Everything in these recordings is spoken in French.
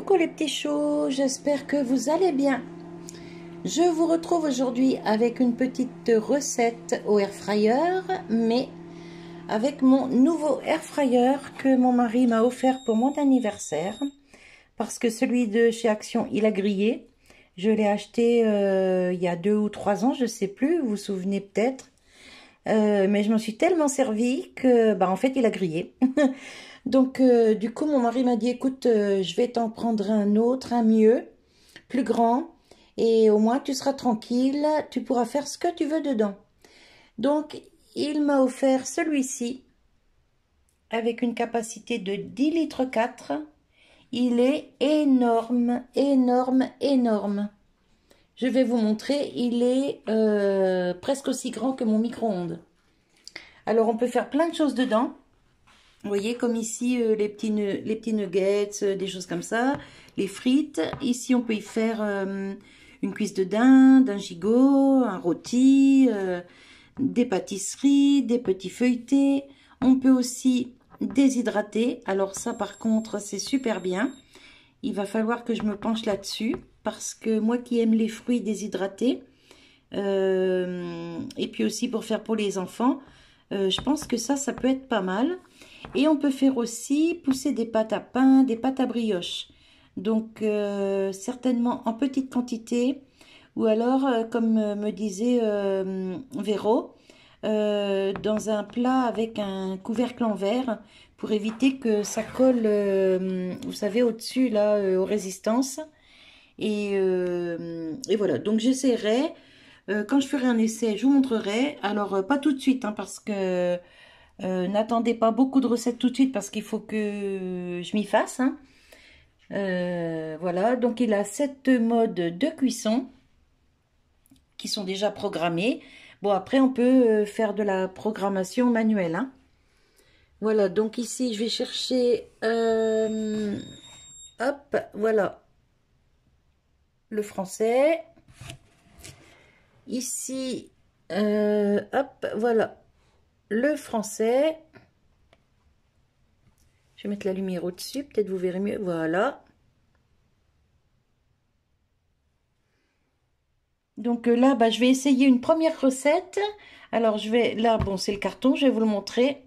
Coucou les petits choux, j'espère que vous allez bien. Je vous retrouve aujourd'hui avec une petite recette au air fryer, mais avec mon nouveau air fryer que mon mari m'a offert pour mon anniversaire. Parce que celui de chez Action, il a grillé. Je l'ai acheté il y a 2 ou 3 ans, je ne sais plus, vous vous souvenez peut-être. Mais je m'en suis tellement servi que, en fait, il a grillé. Donc, du coup, mon mari m'a dit, écoute, je vais t'en prendre un autre, un mieux, plus grand, et au moins tu seras tranquille, tu pourras faire ce que tu veux dedans. Donc, il m'a offert celui-ci, avec une capacité de 10 litres 4. Il est énorme, énorme, énorme. Je vais vous montrer, il est presque aussi grand que mon micro-ondes. Alors, on peut faire plein de choses dedans. Vous voyez, comme ici, les petits nuggets, des choses comme ça, les frites. Ici, on peut y faire une cuisse de dinde, un gigot, un rôti, des pâtisseries, des petits feuilletés. On peut aussi déshydrater. Alors ça, par contre, c'est super bien. Il va falloir que je me penche là-dessus parce que moi qui aime les fruits déshydratés, et puis aussi pour faire pour les enfants, je pense que ça peut être pas mal. Et on peut faire aussi pousser des pâtes à pain, des pâtes à brioche. Donc, certainement en petite quantité. Ou alors, comme me disait Véro, dans un plat avec un couvercle en verre pour éviter que ça colle, vous savez, au-dessus, là, aux résistances. Et voilà, donc j'essaierai. Quand je ferai un essai, je vous montrerai. Alors, pas tout de suite, hein, parce que n'attendez pas beaucoup de recettes tout de suite parce qu'il faut que je m'y fasse. Hein. Voilà, donc il a 7 modes de cuisson qui sont déjà programmés. Bon, après, on peut faire de la programmation manuelle. Hein. Voilà, donc ici, je vais chercher... hop, voilà. Le français. Ici, hop, voilà. Le français. Je vais mettre la lumière au-dessus, peut-être vous verrez mieux. Voilà. Donc là, je vais essayer une première recette. Alors, là, bon, c'est le carton, je vais vous le montrer.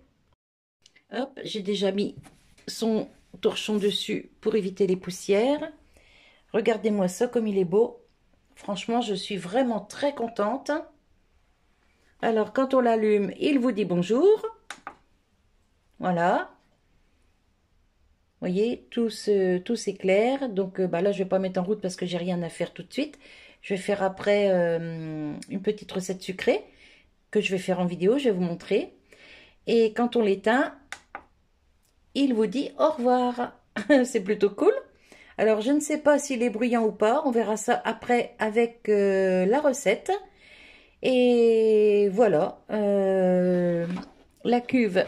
Hop, j'ai déjà mis son torchon dessus pour éviter les poussières. Regardez-moi ça, comme il est beau. Franchement, je suis vraiment très contente. Alors, quand on l'allume, il vous dit bonjour. Voilà. Vous voyez, tout s'éclaire. Donc là, je ne vais pas mettre en route parce que j'ai rien à faire tout de suite. Je vais faire après une petite recette sucrée que je vais faire en vidéo. Je vais vous montrer. Et quand on l'éteint, il vous dit au revoir. C'est plutôt cool. Alors, je ne sais pas s'il est bruyant ou pas. On verra ça après avec la recette. Et voilà. La cuve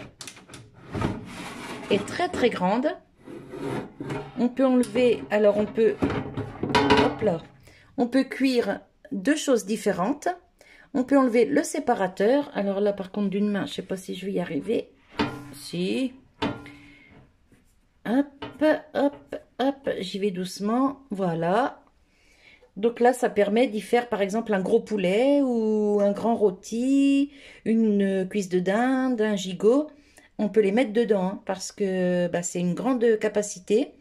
est très très grande. On peut enlever, alors on peut, hop là, on peut cuire 2 choses différentes. On peut enlever le séparateur. Alors là, par contre, d'une main, je ne sais pas si je vais y arriver. Si. Hop, hop, hop, j'y vais doucement. Voilà. Donc là, ça permet d'y faire, par exemple, un gros poulet ou un grand rôti, une cuisse de dinde, un gigot. On peut les mettre dedans hein, parce que c'est une grande capacité.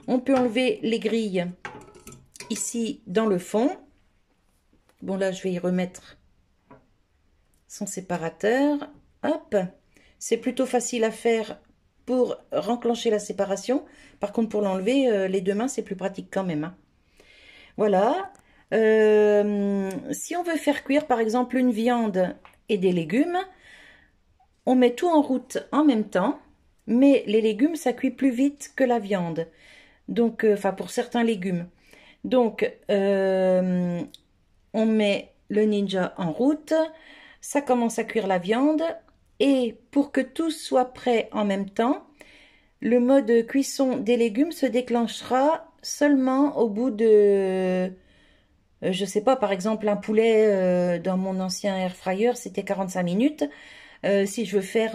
On peut enlever les grilles ici dans le fond. Bon là, je vais y remettre son séparateur. Hop, c'est plutôt facile à faire pour renclencher la séparation. Par contre, pour l'enlever, les 2 mains, c'est plus pratique quand même. Hein. Voilà. Si on veut faire cuire, par exemple, une viande et des légumes, on met tout en route en même temps. Mais les légumes, ça cuit plus vite que la viande. Donc, enfin, pour certains légumes. Donc, on met le Ninja en route. Ça commence à cuire la viande. Et pour que tout soit prêt en même temps, le mode cuisson des légumes se déclenchera seulement au bout de... je sais pas, par exemple, un poulet dans mon ancien air fryer, c'était 45 minutes. Si je veux faire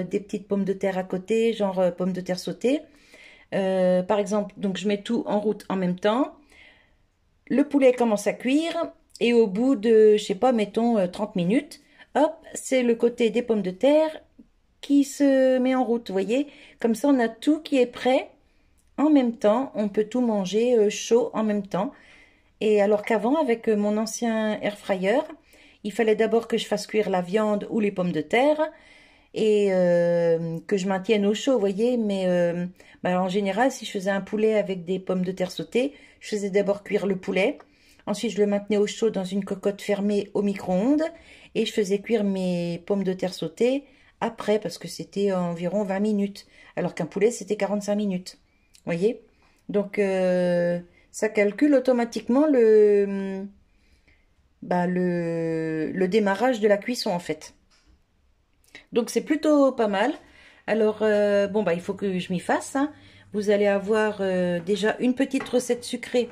des petites pommes de terre à côté, genre pommes de terre sautées, Par exemple, donc je mets tout en route en même temps. Le poulet commence à cuire et au bout de, je sais pas, mettons 30 minutes, hop, c'est le côté des pommes de terre qui se met en route, vous voyez? Comme ça, on a tout qui est prêt en même temps. On peut tout manger chaud en même temps. Et alors qu'avant, avec mon ancien air fryer, il fallait d'abord que je fasse cuire la viande ou les pommes de terre et que je maintienne au chaud, vous voyez. Mais bah, en général, si je faisais un poulet avec des pommes de terre sautées, je faisais d'abord cuire le poulet. Ensuite, je le maintenais au chaud dans une cocotte fermée au micro-ondes et je faisais cuire mes pommes de terre sautées après parce que c'était environ 20 minutes, alors qu'un poulet, c'était 45 minutes. Vous voyez? Donc, ça calcule automatiquement le démarrage de la cuisson, en fait. Donc, c'est plutôt pas mal. Alors, bon, bah, il faut que je m'y fasse, hein. Vous allez avoir déjà une petite recette sucrée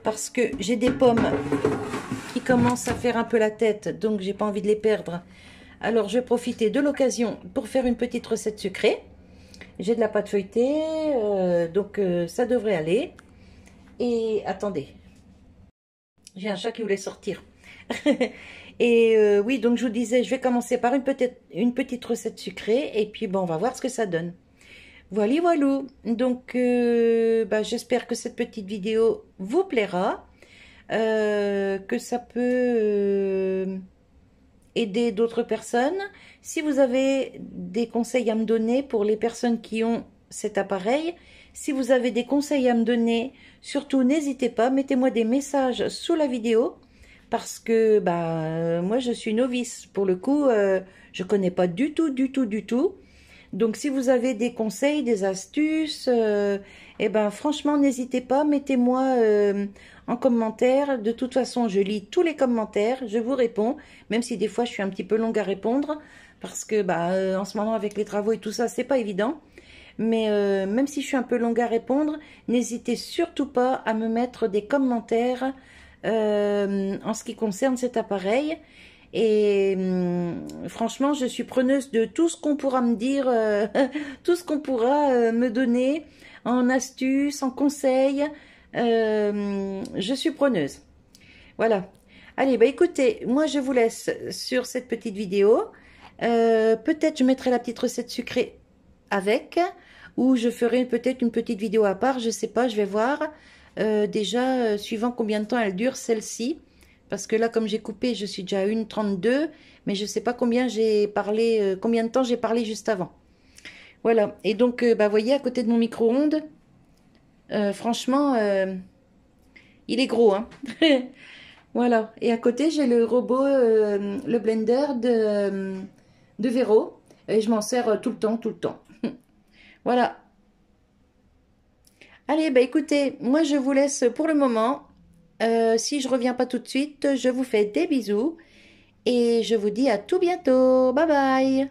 parce que j'ai des pommes qui commencent à faire un peu la tête, donc j'ai pas envie de les perdre. Alors, je vais profiter de l'occasion pour faire une petite recette sucrée. J'ai de la pâte feuilletée, donc ça devrait aller. Et attendez, j'ai un chat qui voulait sortir. Et oui, donc je vous disais, je vais commencer par une petite recette sucrée. Et puis, bon, on va voir ce que ça donne. Voilà, voilà. Donc, bah, j'espère que cette petite vidéo vous plaira. Que ça peut aider d'autres personnes. Si vous avez des conseils à me donner pour les personnes qui ont cet appareil, si vous avez des conseils à me donner, surtout n'hésitez pas, mettez-moi des messages sous la vidéo parce que bah moi je suis novice. Pour le coup, je connais pas du tout. Donc si vous avez des conseils, des astuces, eh ben franchement n'hésitez pas, mettez-moi en commentaire. De toute façon, je lis tous les commentaires, je vous réponds, même si des fois je suis un petit peu longue à répondre parce que bah en ce moment avec les travaux et tout ça, c'est pas évident. Mais même si je suis un peu longue à répondre, n'hésitez surtout pas à me mettre des commentaires en ce qui concerne cet appareil. Et franchement, je suis preneuse de tout ce qu'on pourra me dire, tout ce qu'on pourra me donner en astuces, en conseils. Je suis preneuse. Voilà. Allez, bah écoutez, moi je vous laisse sur cette petite vidéo. Peut-être je mettrai la petite recette sucrée avec, ou je ferai peut-être une petite vidéo à part, je sais pas, je vais voir. Déjà, suivant combien de temps elle dure celle-ci. Parce que là, comme j'ai coupé, je suis déjà à 1h32, mais je sais pas combien j'ai parlé, combien de temps j'ai parlé juste avant. Voilà. Et donc, bah, voyez, à côté de mon micro-ondes, franchement, il est gros, hein. Voilà. Et à côté, j'ai le robot, le blender de Vero. Et je m'en sers tout le temps. Voilà. Allez, bah écoutez, moi je vous laisse pour le moment. Si je reviens pas tout de suite, je vous fais des bisous et je vous dis à tout bientôt. Bye bye.